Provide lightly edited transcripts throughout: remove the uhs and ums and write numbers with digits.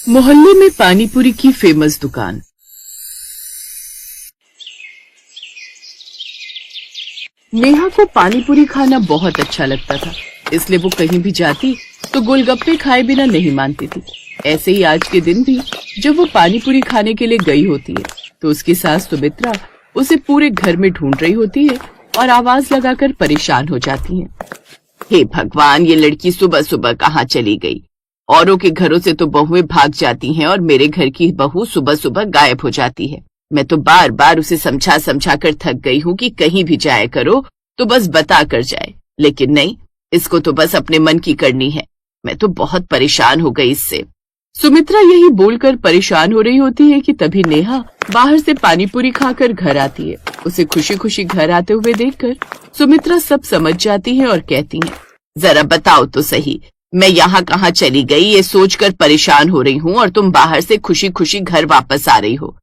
मोहल्ले में पानीपुरी की फेमस दुकान। नेहा को पानीपुरी खाना बहुत अच्छा लगता था, इसलिए वो कहीं भी जाती तो गोलगप्पे खाए बिना नहीं मानती थी। ऐसे ही आज के दिन भी जब वो पानीपुरी खाने के लिए गई होती है तो उसकी सास सुमित्रा उसे पूरे घर में ढूंढ रही होती है और आवाज लगाकर परेशान हो जाती है। हे भगवान, ये लड़की सुबह सुबह कहाँ चली गई? औरों के घरों से तो बहुएं भाग जाती हैं और मेरे घर की बहू सुबह सुबह गायब हो जाती है। मैं तो बार बार उसे समझा समझा कर थक गई हूँ कि कहीं भी जाया करो तो बस बता कर जाए, लेकिन नहीं, इसको तो बस अपने मन की करनी है। मैं तो बहुत परेशान हो गई इससे। सुमित्रा यही बोलकर परेशान हो रही होती है कि तभी नेहा बाहर से पानीपुरी खाकर घर आती है। उसे खुशी खुशी घर आते हुए देखकर सुमित्रा सब समझ जाती है और कहती है, जरा बताओ तो सही, मैं यहाँ कहाँ चली गई ये सोचकर परेशान हो रही हूँ और तुम बाहर से खुशी खुशी घर वापस आ रही हो।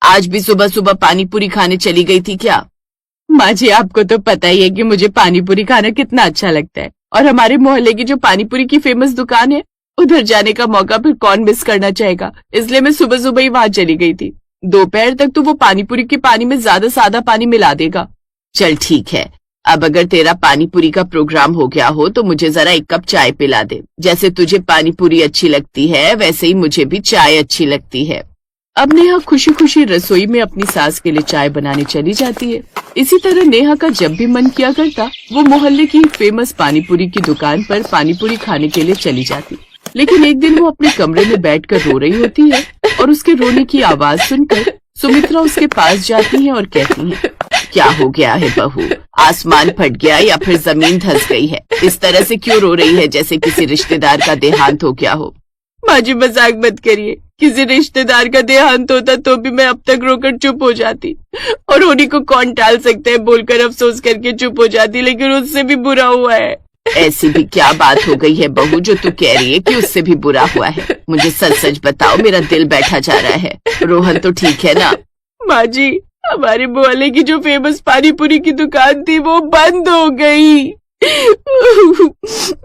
आज भी सुबह सुबह पानीपुरी खाने चली गई थी क्या? माँ जी, आपको तो पता ही है कि मुझे पानीपुरी खाना कितना अच्छा लगता है, और हमारे मोहल्ले की जो पानीपुरी की फेमस दुकान है उधर जाने का मौका फिर कौन मिस करना चाहेगा, इसलिए मैं सुबह सुबह ही वहां चली गई थी। दोपहर तक तो वो पानीपुरी के पानी में ज्यादा सादा पानी मिला देगा। चल ठीक है, अब अगर तेरा पानीपुरी का प्रोग्राम हो गया हो तो मुझे जरा एक कप चाय पिला दे। जैसे तुझे पानीपुरी अच्छी लगती है वैसे ही मुझे भी चाय अच्छी लगती है। अब नेहा खुशी खुशी रसोई में अपनी सास के लिए चाय बनाने चली जाती है। इसी तरह नेहा का जब भी मन किया करता वो मोहल्ले की फेमस पानीपुरी की दुकान पर पानीपुरी खाने के लिए चली जाती। लेकिन एक दिन वो अपने कमरे में बैठकर रो रही होती है और उसके रोने की आवाज सुनकर सुमित्रा उसके पास जाती है और कहती है, क्या हो गया है बहू? आसमान फट गया या फिर जमीन धंस गई है? इस तरह से क्यों रो रही है जैसे किसी रिश्तेदार का देहांत हो गया हो? माँ जी, मजाक मत करिए, किसी रिश्तेदार का देहांत होता तो भी मैं अब तक रोकर चुप हो जाती, और होने को कौन टाल सकता है बोलकर अफसोस करके चुप हो जाती, लेकिन उससे भी बुरा हुआ है। ऐसी भी क्या बात हो गई है बहू जो तू कह रही है कि उससे भी बुरा हुआ है? मुझे सच सच बताओ, मेरा दिल बैठा जा रहा है। रोहन तो ठीक है ना? माँ जी, हमारे मोहल्ले की जो फेमस पानीपुरी की दुकान थी वो बंद हो गई।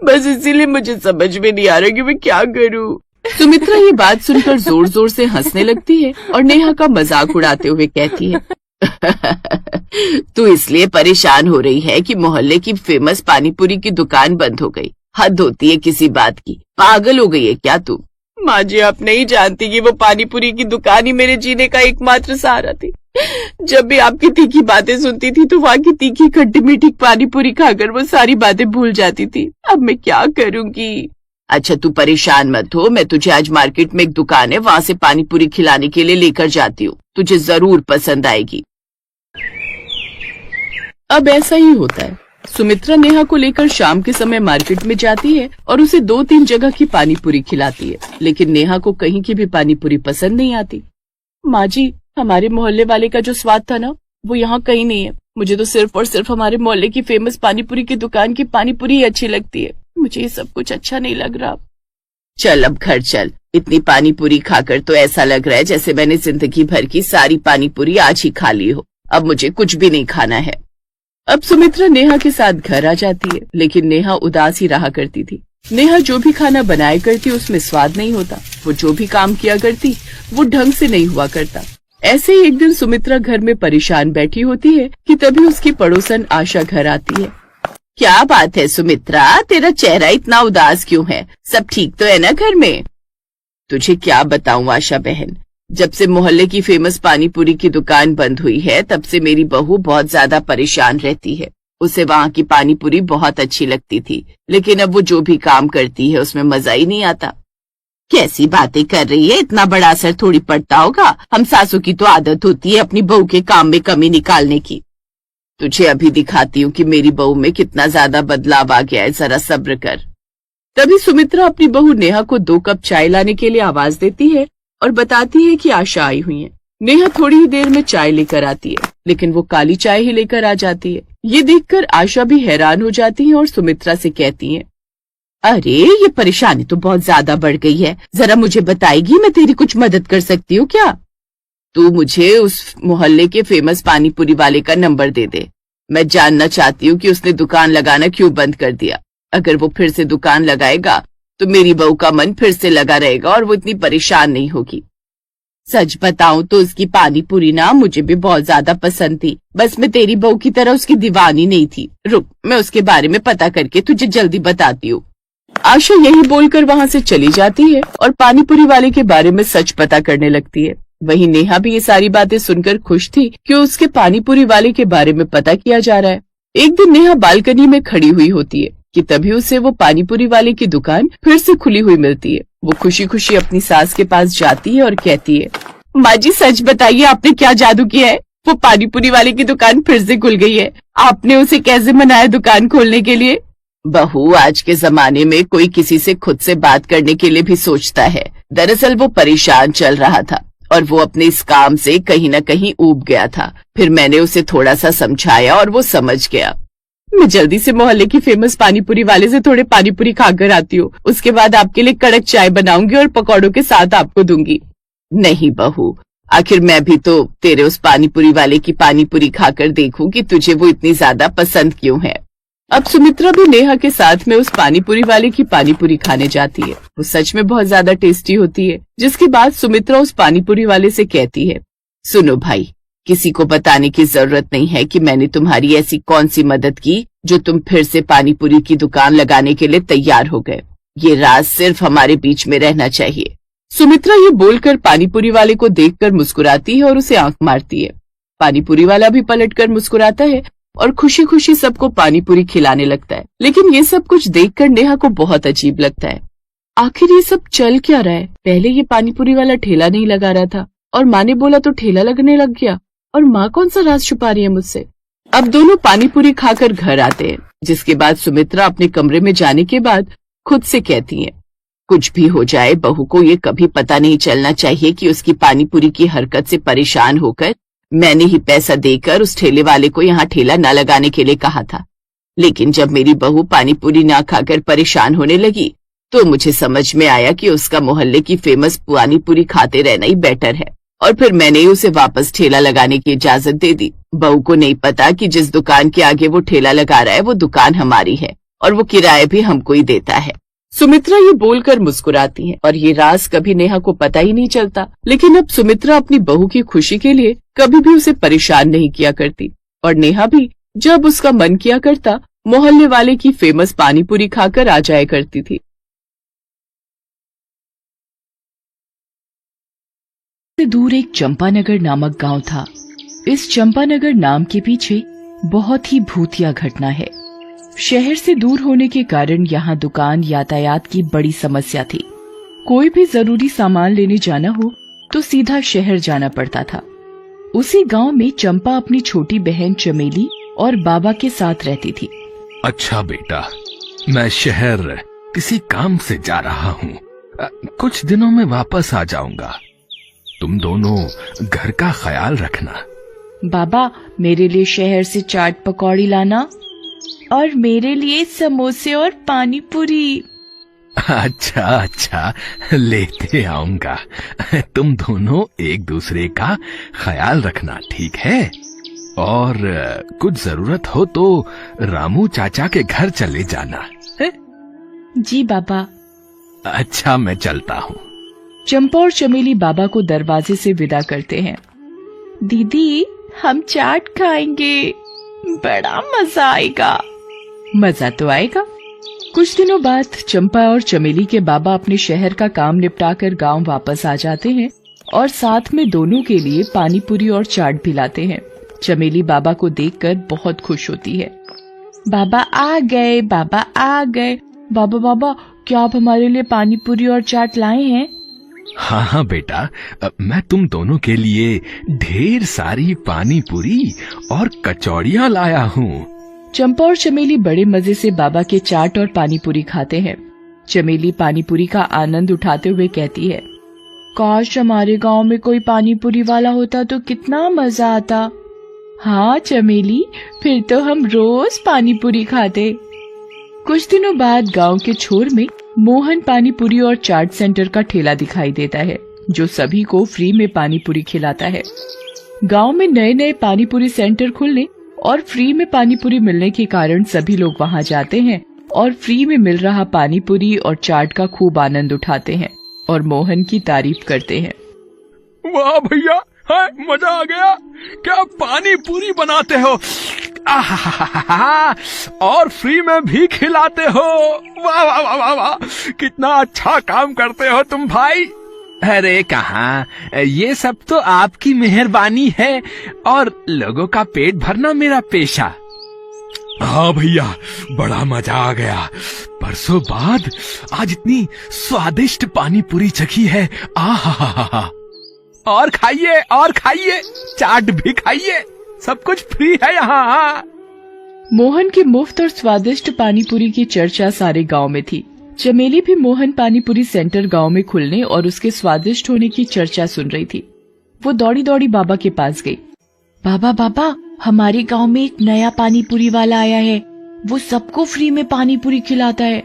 बस इसीलिए मुझे समझ में नहीं आ रहा कि मैं क्या करूं। सुमित्रा ये बात सुनकर जोर जोर से हंसने लगती है और नेहा का मजाक उड़ाते हुए कहती है, तू इसलिए परेशान हो रही है कि मोहल्ले की फेमस पानीपुरी की दुकान बंद हो गई। हद होती है किसी बात की, पागल हो गई है क्या तू? माँ जी, आप नहीं जानती कि वो पानीपुरी की दुकान ही मेरे जीने का एकमात्र सहारा थी। जब भी आपकी तीखी बातें सुनती थी तो वहाँ की तीखी खट्टी मीठी पानीपुरी खाकर वो सारी बातें भूल जाती थी। अब मैं क्या करूँगी? अच्छा तू परेशान मत हो, मैं तुझे आज मार्केट में एक दुकान है वहाँ से पानीपुरी खिलाने के लिए लेकर जाती हूँ, तुझे जरूर पसंद आएगी। अब ऐसा ही होता है। सुमित्रा नेहा को लेकर शाम के समय मार्केट में जाती है और उसे 2-3 जगह की पानीपुरी खिलाती है, लेकिन नेहा को कहीं की भी पानीपुरी पसंद नहीं आती। माँ जी, हमारे मोहल्ले वाले का जो स्वाद था ना वो यहाँ कहीं नहीं है। मुझे तो सिर्फ और सिर्फ हमारे मोहल्ले की फेमस पानीपुरी की दुकान की पानीपुरी ही अच्छी लगती है। मुझे ये सब कुछ अच्छा नहीं लग रहा। चल अब घर चल, इतनी पानीपुरी खाकर तो ऐसा लग रहा है जैसे मैंने जिंदगी भर की सारी पानीपुरी आज ही खा ली हो। अब मुझे कुछ भी नहीं खाना है। अब सुमित्रा नेहा के साथ घर आ जाती है, लेकिन नेहा उदास ही रहा करती थी। नेहा जो भी खाना बनाया करती उसमें स्वाद नहीं होता, वो जो भी काम किया करती वो ढंग से नहीं हुआ करता। ऐसे ही एक दिन सुमित्रा घर में परेशान बैठी होती है कि तभी उसकी पड़ोसन आशा घर आती है। क्या बात है सुमित्रा, तेरा चेहरा इतना उदास क्यों है? सब ठीक तो है ना घर में? तुझे क्या बताऊं आशा बहन, जब से मोहल्ले की फेमस पानीपुरी की दुकान बंद हुई है तब से मेरी बहू बहुत ज्यादा परेशान रहती है। उसे वहाँ की पानीपुरी बहुत अच्छी लगती थी, लेकिन अब वो जो भी काम करती है उसमें मजा ही नहीं आता। कैसी बातें कर रही है, इतना बड़ा असर थोड़ी पड़ता होगा। हम सासू की तो आदत होती है अपनी बहू के काम में कमी निकालने की। तुझे अभी दिखाती हूँ कि मेरी बहू में कितना ज्यादा बदलाव आ गया है, जरा सब्र कर। तभी सुमित्रा अपनी बहू नेहा को 2 कप चाय लाने के लिए आवाज देती है और बताती है कि आशा आई हुई है। नेहा थोड़ी ही देर में चाय लेकर आती है, लेकिन वो काली चाय ही लेकर आ जाती है। ये देखकर आशा भी हैरान हो जाती है और सुमित्रा से कहती है, अरे ये परेशानी तो बहुत ज्यादा बढ़ गई है, जरा मुझे बताएगी, मैं तेरी कुछ मदद कर सकती हूँ क्या? तू मुझे उस मोहल्ले के फेमस पानीपुरी वाले का नंबर दे दे। मैं जानना चाहती हूँ कि उसने दुकान लगाना क्यों बंद कर दिया। अगर वो फिर से दुकान लगाएगा तो मेरी बहू का मन फिर से लगा रहेगा और वो इतनी परेशान नहीं होगी। सच बताऊं तो उसकी पानी पूरी ना मुझे भी बहुत ज्यादा पसंद थी, बस मैं तेरी बहू की तरह उसकी दीवानी नहीं थी। रुक, मैं उसके बारे में पता करके तुझे जल्दी बताती हूँ। आशा यही बोलकर वहाँ से चली जाती है और पानी पूरी वाले के बारे में सच पता करने लगती है। वहीं नेहा भी ये सारी बातें सुनकर खुश थी कि उसके पानी पूरी वाले के बारे में पता किया जा रहा है। एक दिन नेहा बालकनी में खड़ी हुई होती है कि तभी उसे वो पानी पूरी वाले की दुकान फिर से खुली हुई मिलती है। वो खुशी खुशी अपनी सास के पास जाती है और कहती है, माँ जी सच बताइए आपने क्या जादू किया है? वो पानी पूरी वाले की दुकान फिर से खुल गई है। आपने उसे कैसे मनाया दुकान खोलने के लिए? बहू, आज के जमाने में कोई किसी से खुद से बात करने के लिए भी सोचता है। दरअसल वो परेशान चल रहा था और वो अपने इस काम से कहीं न कहीं ऊब गया था। फिर मैंने उसे थोड़ा सा समझाया और वो समझ गया। मैं जल्दी से मोहल्ले की फेमस पानीपुरी वाले से थोड़े पानीपुरी खाकर आती हूँ। उसके बाद आपके लिए कड़क चाय बनाऊंगी और पकौड़ों के साथ आपको दूंगी। नहीं बहू, आखिर मैं भी तो तेरे उस पानीपुरी वाले की पानीपुरी खाकर देखूं कि तुझे वो इतनी ज्यादा पसंद क्यों है। अब सुमित्रा भी नेहा के साथ में उस पानीपुरी वाले की पानीपुरी खाने जाती है। वो सच में बहुत ज्यादा टेस्टी होती है। जिसके बाद सुमित्रा उस पानीपुरी वाले से कहती है, सुनो भाई, किसी को बताने की जरूरत नहीं है कि मैंने तुम्हारी ऐसी कौन सी मदद की जो तुम फिर से पानीपुरी की दुकान लगाने के लिए तैयार हो गए। ये राज सिर्फ हमारे बीच में रहना चाहिए। सुमित्रा ये बोलकर पानीपुरी वाले को देखकर मुस्कुराती है और उसे आंख मारती है। पानीपुरी वाला भी पलटकर मुस्कुराता है और खुशी खुशी सबको पानीपुरी खिलाने लगता है। लेकिन ये सब कुछ देखकर नेहा को बहुत अजीब लगता है। आखिर ये सब चल क्या रहा है? पहले ये पानीपुरी वाला ठेला नहीं लगा रहा था और माँ ने बोला तो ठेला लगने लग गया, और माँ कौन सा राज छुपा रही है मुझसे? अब दोनों पानीपुरी खाकर घर आते हैं। जिसके बाद सुमित्रा अपने कमरे में जाने के बाद खुद से कहती है, कुछ भी हो जाए बहू को ये कभी पता नहीं चलना चाहिए कि उसकी पानीपुरी की हरकत से परेशान होकर मैंने ही पैसा देकर उस ठेले वाले को यहाँ ठेला न लगाने के लिए कहा था। लेकिन जब मेरी बहू पानीपुरी ना खाकर परेशान होने लगी तो मुझे समझ में आया कि उसका मोहल्ले की फेमस पानीपुरी खाते रहना ही बेटर है, और फिर मैंने ही उसे वापस ठेला लगाने की इजाजत दे दी। बहू को नहीं पता कि जिस दुकान के आगे वो ठेला लगा रहा है वो दुकान हमारी है और वो किराया भी हमको ही देता है। सुमित्रा ये बोलकर मुस्कुराती है और ये राज कभी नेहा को पता ही नहीं चलता। लेकिन अब सुमित्रा अपनी बहू की खुशी के लिए कभी भी उसे परेशान नहीं किया करती, और नेहा भी जब उसका मन किया करता मोहल्ले वाले की फेमस पानीपुरी खाकर आ जाया करती थी। दूर एक चंपानगर नामक गांव था। इस चंपानगर नाम के पीछे बहुत ही भूतिया घटना है। शहर से दूर होने के कारण यहाँ दुकान यातायात की बड़ी समस्या थी। कोई भी जरूरी सामान लेने जाना हो तो सीधा शहर जाना पड़ता था। उसी गांव में चंपा अपनी छोटी बहन चमेली और बाबा के साथ रहती थी। अच्छा बेटा, मैं शहर किसी काम से जा रहा हूँ। कुछ दिनों में वापस आ जाऊंगा। तुम दोनों घर का ख्याल रखना। बाबा, मेरे लिए शहर से चाट पकौड़ी लाना और मेरे लिए समोसे और पानी पूरी। अच्छा अच्छा, लेते आऊंगा। तुम दोनों एक दूसरे का ख्याल रखना, ठीक है? और कुछ जरूरत हो तो रामू चाचा के घर चले जाना है? जी बाबा। अच्छा, मैं चलता हूँ। चंपा और चमेली बाबा को दरवाजे से विदा करते हैं। दीदी, हम चाट खाएंगे, बड़ा मजा आएगा। मजा तो आएगा। कुछ दिनों बाद चंपा और चमेली के बाबा अपने शहर का काम निपटाकर गांव वापस आ जाते हैं और साथ में दोनों के लिए पानी पूरी और चाट भी लाते हैं। चमेली बाबा को देखकर बहुत खुश होती है। बाबा आ गए, बाबा आ गए। बाबा बाबा, क्या आप हमारे लिए पानी पूरी और चाट लाए हैं? हाँ हाँ बेटा, मैं तुम दोनों के लिए ढेर सारी पानी पूरी और कचौड़ियाँ लाया हूँ। चंपा और चमेली बड़े मजे से बाबा के चाट और पानी पूरी खाते हैं। चमेली पानी पूरी का आनंद उठाते हुए कहती है, काश हमारे गांव में कोई पानी पूरी वाला होता तो कितना मजा आता। हाँ चमेली, फिर तो हम रोज पानी पूरी खाते। कुछ दिनों बाद गांव के छोर में मोहन पानी पूरी और चाट सेंटर का ठेला दिखाई देता है, जो सभी को फ्री में पानी पूरी खिलाता है। गांव में नए नए पानी पूरी सेंटर खुलने और फ्री में पानी पूरी मिलने के कारण सभी लोग वहां जाते हैं और फ्री में मिल रहा पानी पूरी और चाट का खूब आनंद उठाते हैं और मोहन की तारीफ करते हैं। वाह भैया, है मजा आ गया। क्या पानी पूरी बनाते हो, आहा, और फ्री में भी खिलाते हो। वाह वाह वाह वाह वाह, कितना अच्छा काम करते हो तुम भाई। अरे कहाँ, ये सब तो आपकी मेहरबानी है और लोगों का पेट भरना मेरा पेशा। हाँ भैया, बड़ा मजा आ गया। बरसों बाद आज इतनी स्वादिष्ट पानी पूरी चखी है। आहा, और खाइए, चाट भी खाइए, सब कुछ फ्री है यहाँ। मोहन की मुफ्त और स्वादिष्ट पानी पूरी की चर्चा सारे गांव में थी। चमेली भी मोहन पानी पूरी सेंटर गांव में खुलने और उसके स्वादिष्ट होने की चर्चा सुन रही थी। वो दौड़ी दौड़ी बाबा के पास गई। बाबा, हमारे गांव में एक नया पानी पूरी वाला आया है। वो सबको फ्री में पानी पूरी खिलाता है।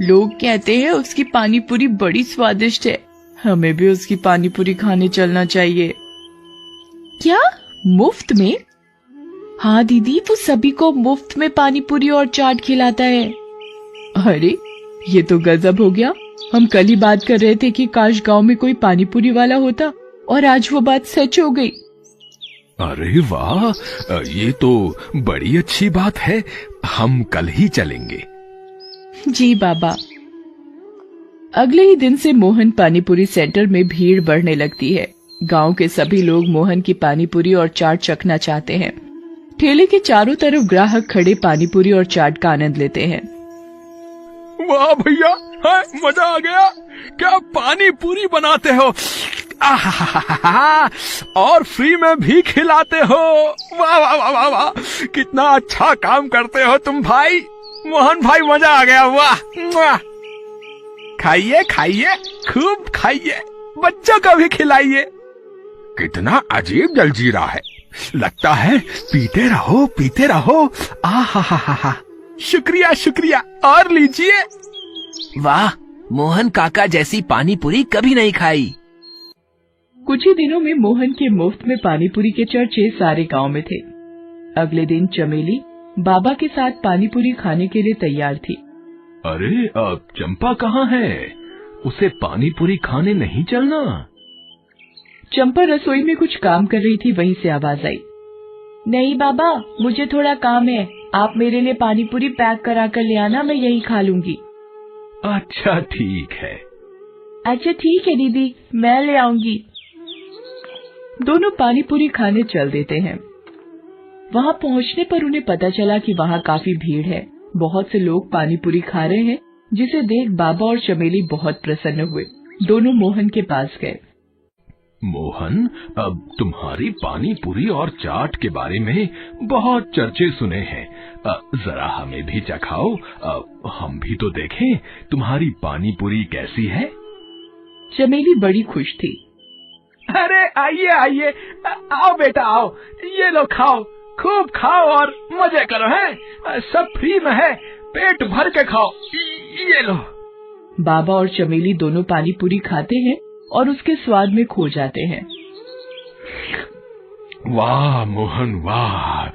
लोग कहते हैं उसकी पानी पूरी बड़ी स्वादिष्ट है। हमें भी उसकी पानी पूरी खाने चलना चाहिए। क्या, मुफ्त में? हाँ दीदी, वो सभी को मुफ्त में पानी पूरी और चाट खिलाता है। अरे, ये तो गजब हो गया। हम कल ही बात कर रहे थे कि काश गांव में कोई पानी पूरी वाला होता, और आज वो बात सच हो गई। अरे वाह, ये तो बड़ी अच्छी बात है। हम कल ही चलेंगे। जी बाबा। अगले ही दिन से मोहन पानीपुरी सेंटर में भीड़ बढ़ने लगती है। गांव के सभी लोग मोहन की पानीपुरी और चाट चखना चाहते हैं। ठेले के चारों तरफ ग्राहक खड़े पानीपुरी और चाट का आनंद लेते हैं। वाह भैया, है मजा आ गया। क्या पानी पूरी बनाते हो, आहा, और फ्री में भी खिलाते हो। वाह वाह वाह वाह वाह, कितना अच्छा काम करते हो तुम भाई। मोहन भाई, मजा आ गया। वाह, खाइए, खूब खाइए, बच्चों को भी खिलाइए। कितना अजीब जलजीरा है, लगता है पीते रहो। आहा, शुक्रिया, और लीजिए। वाह, मोहन काका जैसी पानी पूरी कभी नहीं खाई। कुछ ही दिनों में मोहन के मुफ्त में पानीपुरी के चर्चे सारे गांव में थे। अगले दिन चमेली बाबा के साथ पानीपुरी खाने के लिए तैयार थी। अरे, अब चंपा कहाँ है? उसे पानी पूरी खाने नहीं चलना? चंपा रसोई में कुछ काम कर रही थी, वहीं से आवाज आई। नहीं बाबा, मुझे थोड़ा काम है। आप मेरे लिए पानीपुरी पैक करा कर ले आना, मैं यही खा लूंगी। अच्छा ठीक है। अच्छा ठीक है दीदी, मैं ले आऊंगी। दोनों पानीपुरी खाने चल देते हैं। वहां पहुंचने पर उन्हें पता चला कि वहां काफी भीड़ है। बहुत से लोग पानीपुरी खा रहे हैं, जिसे देख बाबा और चमेली बहुत प्रसन्न हुए। दोनों मोहन के पास गए। मोहन, अब तुम्हारी पानी पूरी और चाट के बारे में बहुत चर्चे सुने हैं। जरा हमें भी चखाओ, हम भी तो देखें तुम्हारी पानी पूरी कैसी है। चमेली बड़ी खुश थी। अरे आइए, आओ बेटा आओ, ये लो खाओ, खूब खाओ और मजे करो। है सब फ्री में है, पेट भर के खाओ, ये लो। बाबा और चमेली दोनों पानीपुरी खाते हैं और उसके स्वाद में खो जाते हैं। वाह मोहन वाह,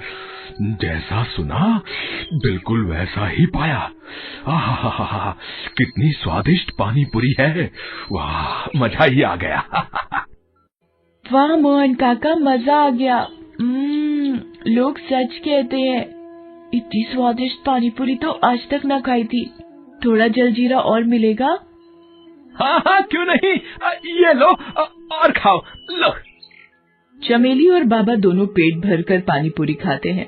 जैसा सुना बिल्कुल वैसा ही पाया। आहा, कितनी स्वादिष्ट पानी पूरी है। वाह, मजा ही आ गया। वाह मोहन काका, मजा आ गया। लोग सच कहते हैं, इतनी स्वादिष्ट पानीपुरी तो आज तक न खाई थी। थोड़ा जलजीरा और मिलेगा? हाँ, क्यों नहीं, ये लो और खाओ, लो। चमेली और बाबा दोनों पेट भरकर पानीपुरी खाते हैं।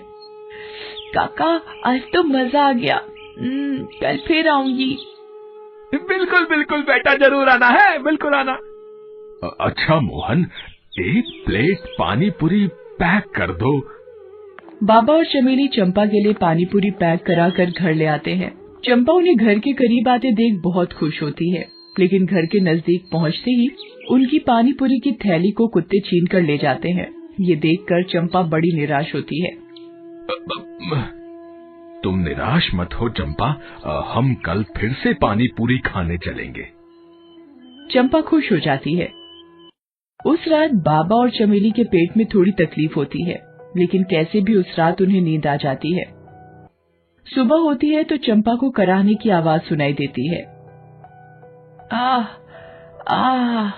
काका, आज तो मजा आ गया। कल फिर आऊंगी। बिल्कुल बेटा, जरूर आना है, बिल्कुल आना। अच्छा मोहन, एक प्लेट पानी पूरी पैक कर दो। बाबा और चमेली चंपा के लिए पानीपुरी पैक कराकर घर ले आते हैं। चंपा उन्हें घर के करीब आते देख बहुत खुश होती है, लेकिन घर के नजदीक पहुंचते ही उनकी पानीपुरी की थैली को कुत्ते छीन कर ले जाते हैं। ये देखकर चंपा बड़ी निराश होती है। तुम निराश मत हो चंपा, हम कल फिर से पानी पूरी खाने चलेंगे। चंपा खुश हो जाती है। उस रात बाबा और चमेली के पेट में थोड़ी तकलीफ होती है, लेकिन कैसे भी उस रात उन्हें नींद आ जाती है। सुबह होती है तो चंपा को कराहने की आवाज सुनाई देती है। आह आह।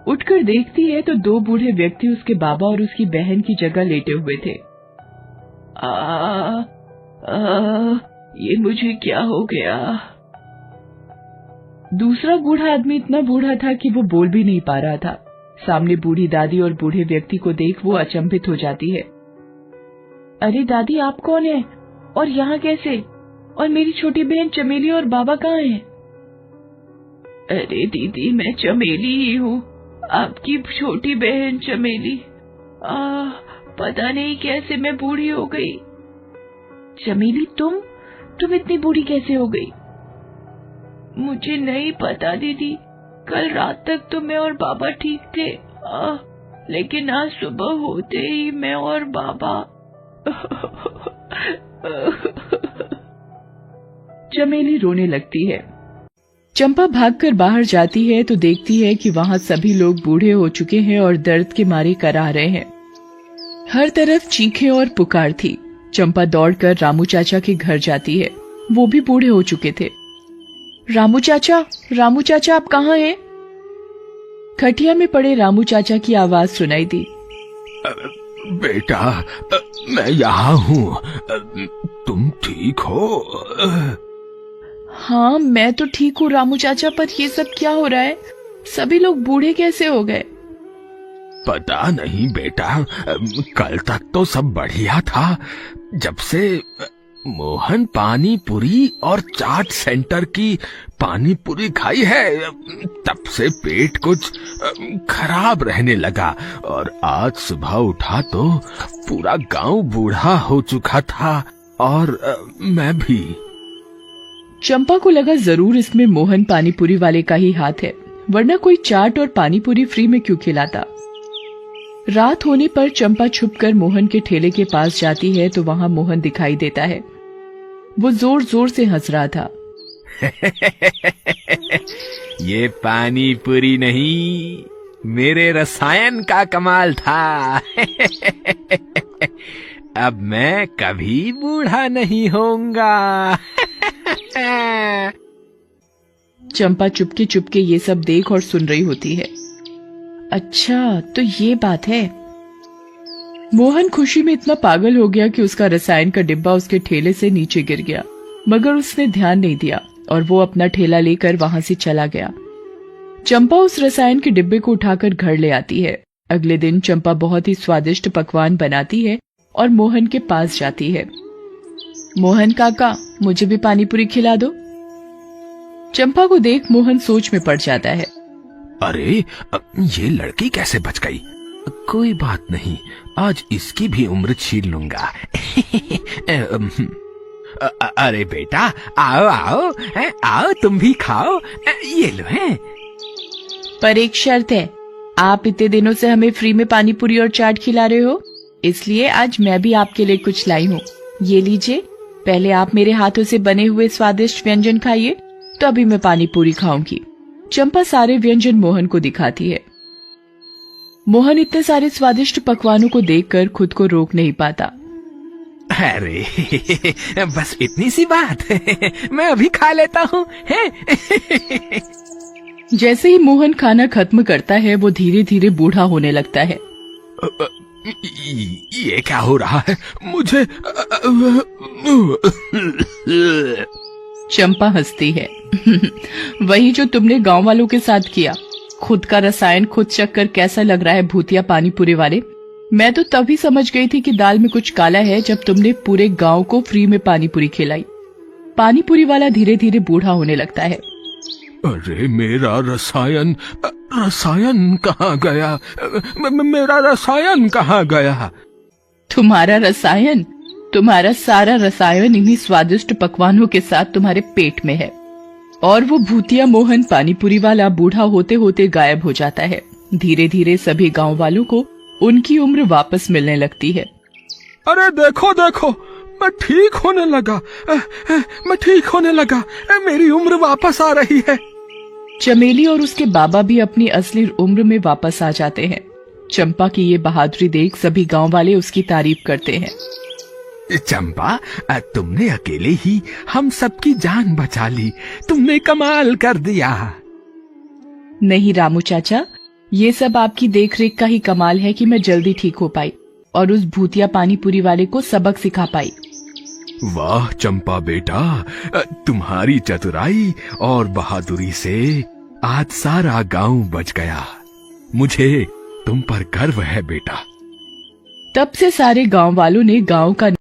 उठकर देखती है तो दो बूढ़े व्यक्ति उसके बाबा और उसकी बहन की जगह लेटे हुए थे। ये मुझे क्या हो गया? दूसरा बूढ़ा आदमी इतना बूढ़ा था कि वो बोल भी नहीं पा रहा था। सामने बूढ़ी दादी और बूढ़े व्यक्ति को देख वो अचंभित हो जाती है। अरे दादी, आप कौन है और यहाँ कैसे? और मेरी छोटी बहन चमेली और बाबा कहाँ हैं? अरे दीदी, मैं चमेली ही हूँ, आपकी छोटी बहन चमेली। पता नहीं कैसे मैं बूढ़ी हो गई। चमेली, तुम इतनी बूढ़ी कैसे हो गई? मुझे नहीं पता दीदी, कल रात तक तो मैं और बाबा ठीक थे, लेकिन आज सुबह होते ही मैं और बाबा। चमेली रोने लगती है। चंपा भागकर बाहर जाती है तो देखती है कि वहां सभी लोग बूढ़े हो चुके हैं और दर्द के मारे कराह रहे हैं। हर तरफ चीखें और पुकार थी। चंपा दौड़कर रामू चाचा के घर जाती है। वो भी बूढ़े हो चुके थे। रामू चाचा आप कहाँ हैं? खटिया में पड़े रामू चाचा की आवाज सुनाई दी। बेटा, मैं यहाँ हूँ, तुम ठीक हो? हाँ, मैं तो ठीक हूँ रामू चाचा, पर ये सब क्या हो रहा है? सभी लोग बूढ़े कैसे हो गए? पता नहीं बेटा, कल तक तो सब बढ़िया था। जब से मोहन पानी पूरी और चाट सेंटर की पानी पूरी खाई है, तब से पेट कुछ खराब रहने लगा। और आज सुबह उठा तो पूरा गांव बूढ़ा हो चुका था, और मैं भी। चंपा को लगा जरूर इसमें मोहन पानीपुरी वाले का ही हाथ है, वरना कोई चाट और पानीपुरी फ्री में क्यों खिलाता। रात होने पर चंपा छुपकर मोहन के ठेले के पास जाती है तो वहां मोहन दिखाई देता है। वो जोर जोर से हंस रहा था। ये पानी पूरी नहीं, मेरे रसायन का कमाल था। अब मैं कभी बूढ़ा नहीं होऊंगा। चंपा चुपके चुपके ये सब देख और सुन रही होती है। अच्छा, तो ये बात है। मोहन खुशी में इतना पागल हो गया कि उसका रसायन का डिब्बा उसके ठेले से नीचे गिर गया, मगर उसने ध्यान नहीं दिया और वो अपना ठेला लेकर वहां से चला गया। चंपा उस रसायन के डिब्बे को उठाकर घर ले आती है। अगले दिन चंपा बहुत ही स्वादिष्ट पकवान बनाती है और मोहन के पास जाती है। मोहन काका, मुझे भी पानीपुरी खिला दो। चंपा को देख मोहन सोच में पड़ जाता है। अरे, ये लड़की कैसे बच गई? कोई बात नहीं, आज इसकी भी उम्र छीन लूंगा। अरे बेटा, आओ आओ आओ, तुम भी खाओ, ये लो है। पर एक शर्त है, आप इतने दिनों से हमें फ्री में पानीपुरी और चाट खिला रहे हो, इसलिए आज मैं भी आपके लिए कुछ लाई हूँ। ये लीजिए, पहले आप मेरे हाथों से बने हुए स्वादिष्ट व्यंजन खाइए, तो अभी मैं पानीपुरी खाऊंगी। चंपा सारे व्यंजन मोहन को दिखाती है। मोहन इतने सारे स्वादिष्ट पकवानों को देखकर खुद को रोक नहीं पाता। अरे बस इतनी सी बात, मैं अभी खा लेता हूँ। जैसे ही मोहन खाना खत्म करता है, वो धीरे धीरे बूढ़ा होने लगता है। ये क्या हो रहा है मुझे? चंपा हंसती है। वही जो तुमने गांव वालों के साथ किया। खुद का रसायन खुद चखकर कैसा लग रहा है भूतिया पानीपुरी वाले? मैं तो तभी समझ गई थी कि दाल में कुछ काला है जब तुमने पूरे गांव को फ्री में पानीपुरी खिलाई। पानीपुरी वाला धीरे धीरे बूढ़ा होने लगता है। अरे मेरा रसायन कहाँ गया? मेरा रसायन कहाँ गया? तुम्हारा रसायन? तुम्हारा सारा रसायन इन्हीं स्वादिष्ट पकवानों के साथ तुम्हारे पेट में है। और वो भूतिया मोहन पानीपुरी वाला बूढ़ा होते होते गायब हो जाता है। धीरे धीरे सभी गांव वालों को उनकी उम्र वापस मिलने लगती है। अरे देखो देखो, मैं ठीक होने लगा, मेरी उम्र वापस आ रही है। चमेली और उसके बाबा भी अपनी असली उम्र में वापस आ जाते हैं। चंपा की ये बहादुरी देख सभी गांव वाले उसकी तारीफ करते हैं। चंपा, तुमने अकेले ही हम सबकी जान बचा ली। तुमने कमाल कर दिया। नहीं रामू चाचा, ये सब आपकी देखरेख का ही कमाल है कि मैं जल्दी ठीक हो पाई और उस भूतिया पानी पूरी वाले को सबक सिखा पाई। वाह चंपा बेटा, तुम्हारी चतुराई और बहादुरी से आज सारा गांव बच गया। मुझे तुम पर गर्व है बेटा। तब से सारे गांव वालों ने गांव का